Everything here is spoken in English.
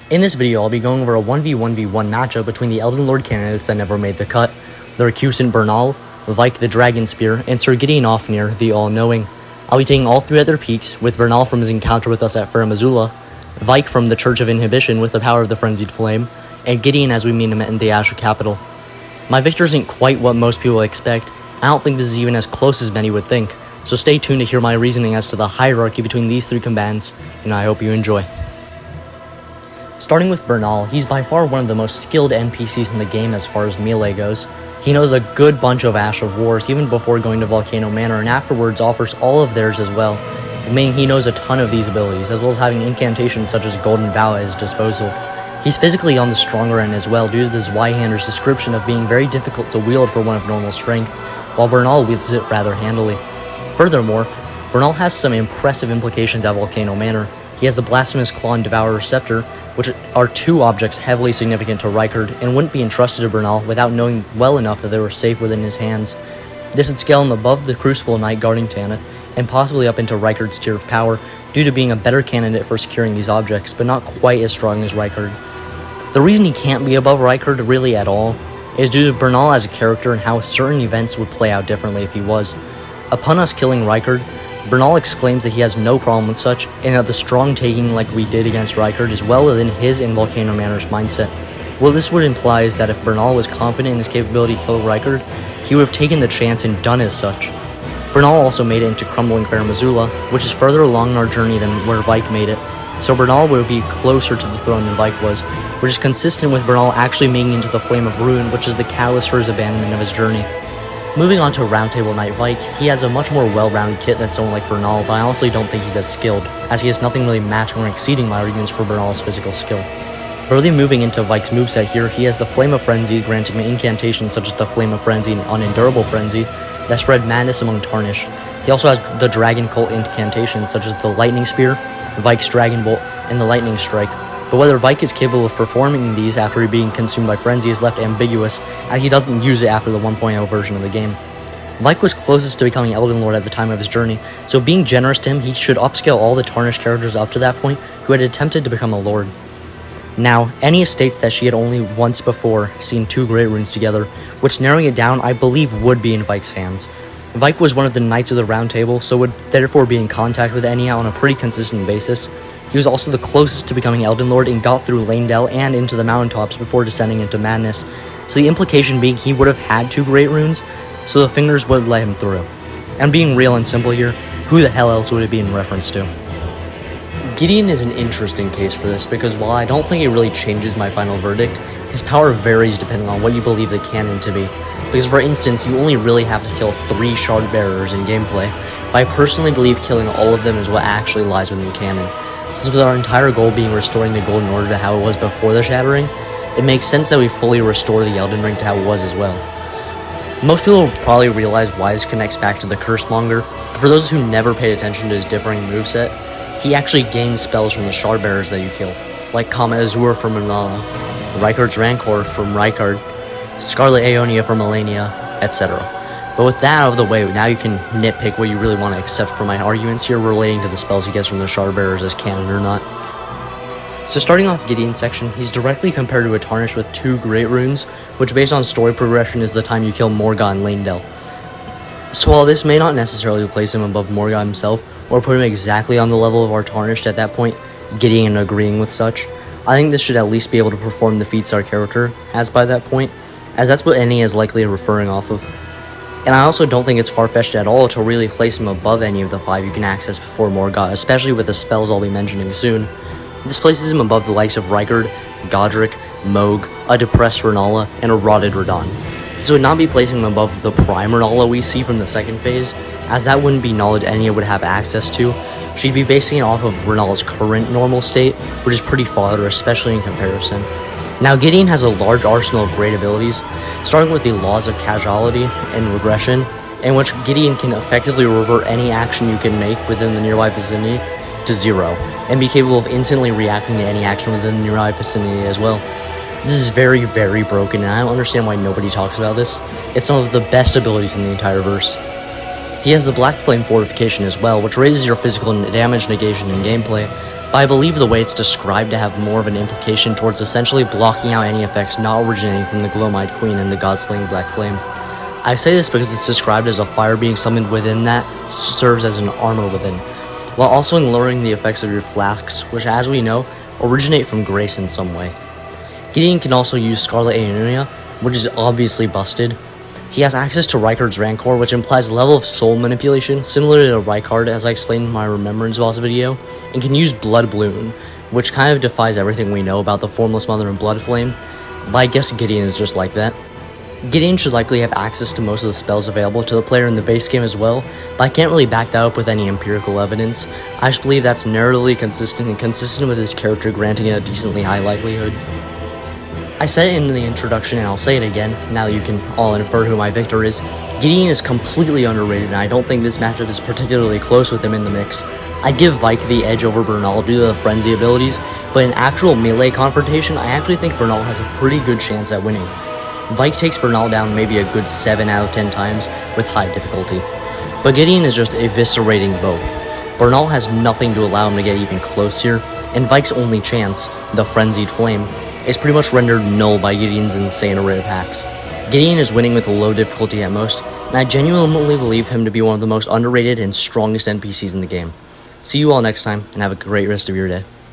In this video, I'll be going over a 1v1v1 matchup between the Elden Lord candidates that never made the cut, the recusant Bernal, Vike the Dragon Spear, and Sir Gideon Ofnir, the All-Knowing. I'll be taking all three at their peaks, with Bernal from his encounter with us at Fair Missoula, Vike from the Church of Inhibition with the power of the Frenzied Flame, and Gideon as we meet him in the Azure Capital. My victor isn't quite what most people expect. I don't think this is even as close as many would think, so stay tuned to hear my reasoning as to the hierarchy between these three combatants, and I hope you enjoy. Starting with Bernal, he's by far one of the most skilled NPCs in the game as far as melee goes. He knows a good bunch of Ash of Wars even before going to Volcano Manor, and afterwards offers all of theirs as well, meaning he knows a ton of these abilities, as well as having incantations such as Golden Vow at his disposal. He's physically on the stronger end as well, due to the Zweihander's description of being very difficult to wield for one of normal strength, while Bernal wields it rather handily. Furthermore, Bernal has some impressive implications at Volcano Manor. He has the Blasphemous Claw and Devourer Scepter, which are two objects heavily significant to Rykard, and wouldn't be entrusted to Bernal without knowing well enough that they were safe within his hands. This would scale him above the Crucible Knight guarding Tanith, and possibly up into Rykard's tier of power, due to being a better candidate for securing these objects, but not quite as strong as Rykard. The reason he can't be above Rykard really at all is due to Bernal as a character and how certain events would play out differently if he was. Upon us killing Rykard, Bernal exclaims that he has no problem with such, and that the strong taking like we did against Rykard is well within his and Volcano Manor's mindset. What this would imply is that if Bernal was confident in his capability to kill Rykard, he would have taken the chance and done as such. Bernal also made it into Crumbling Fair Missoula, which is further along in our journey than where Vike made it, so Bernal would be closer to the throne than Vike was, which is consistent with Bernal actually making it into the Flame of Ruin, which is the catalyst for his abandonment of his journey. Moving on to Roundtable Knight Vike, he has a much more well-rounded kit than someone like Bernal, but I honestly don't think he's as skilled, as he has nothing really matching or exceeding my arguments for Bernal's physical skill. Early moving into Vike's moveset here, he has the Flame of Frenzy, granting him incantations such as the Flame of Frenzy and Unendurable Frenzy that spread madness among Tarnish. He also has the Dragon Cult incantations such as the Lightning Spear, Vike's Dragon Bolt, and the Lightning Strike, but whether Vike is capable of performing these after being consumed by Frenzy is left ambiguous, as he doesn't use it after the 1.0 version of the game. Vike was closest to becoming Elden Lord at the time of his journey, so being generous to him, he should upscale all the Tarnished characters up to that point who had attempted to become a Lord. Now, Enya states that she had only once before seen two Great Runes together, which narrowing it down, I believe would be in Vike's hands. Vike was one of the Knights of the Round Table, so would therefore be in contact with Enya on a pretty consistent basis. He was also the closest to becoming Elden Lord and got through Lanedale and into the mountaintops before descending into madness, so the implication being he would have had two Great Runes, so the fingers would let him through. And being real and simple here, who the hell else would it be in reference to? Gideon is an interesting case for this, because while I don't think it really changes my final verdict, his power varies depending on what you believe the canon to be. Because for instance, you only really have to kill 3 Shard Bearers in gameplay, but I personally believe killing all of them is what actually lies within the canon. Since with our entire goal being restoring the Golden Order to how it was before the Shattering, it makes sense that we fully restore the Elden Ring to how it was as well. Most people will probably realize why this connects back to the Cursemonger, but for those who never paid attention to his differing moveset, he actually gains spells from the Shard Bearers that you kill, like Kama Azur from Bernal, Rykard's Rancor from Rykard, Scarlet Aeonia from Elenia, etc. But with that out of the way, now you can nitpick what you really want to accept from my arguments here relating to the spells he gets from the Shard Bearers as canon or not. So starting off Gideon's section, he's directly compared to a Tarnish with 2 Great Runes, which based on story progression is the time you kill Morgott and Lanedale. So while this may not necessarily place him above Morgott himself, or put him exactly on the level of our Tarnished at that point, Gideon agreeing with such, I think this should at least be able to perform the feats our character has by that point, as that's what Enya is likely referring off of. And I also don't think it's far-fetched at all to really place him above any of the 5 you can access before Morgott, especially with the spells I'll be mentioning soon. This places him above the likes of Rykard, Godric, Mohg, a depressed Renala, and a rotted Radahn. This would not be placing him above the prime Renala we see from the second phase, as that wouldn't be knowledge Enya would have access to. She'd be basing it off of Renala's current normal state, which is pretty fodder, especially in comparison. Now, Gideon has a large arsenal of great abilities, starting with the Laws of Causality and Regression, in which Gideon can effectively revert any action you can make within the nearby vicinity to 0, and be capable of instantly reacting to any action within the nearby vicinity as well. This is very, very broken, and I don't understand why nobody talks about this. It's one of the best abilities in the entire verse. He has the Black Flame Fortification as well, which raises your physical damage negation in gameplay, but I believe the way it's described to have more of an implication towards essentially blocking out any effects not originating from the Gloam-Eyed Queen and the God-slaying Black Flame. I say this because it's described as a fire being summoned within that serves as an armor within, while also lowering the effects of your flasks, which as we know, originate from grace in some way. Gideon can also use Scarlet Aeonia, which is obviously busted. He has access to Rykard's Rancor, which implies a level of soul manipulation, similar to Rykard as I explained in my Remembrance Boss video, and can use Blood Bloom, which kind of defies everything we know about the Formless Mother and Blood Flame, but I guess Gideon is just like that. Gideon should likely have access to most of the spells available to the player in the base game as well, but I can't really back that up with any empirical evidence. I just believe that's narratively consistent and consistent with his character granting it a decently high likelihood. I said it in the introduction and I'll say it again, now that you can all infer who my victor is. Gideon is completely underrated and I don't think this matchup is particularly close with him in the mix. I give Vike the edge over Bernal due to the frenzy abilities, but in actual melee confrontation I actually think Bernal has a pretty good chance at winning. Vike takes Bernal down maybe a good 7 out of 10 times with high difficulty, but Gideon is just eviscerating both. Bernal has nothing to allow him to get even close here, and Vike's only chance, the Frenzied Flame, is pretty much rendered null by Gideon's insane array of hacks. Gideon is winning with a low difficulty at most, and I genuinely believe him to be one of the most underrated and strongest NPCs in the game. See you all next time, and have a great rest of your day.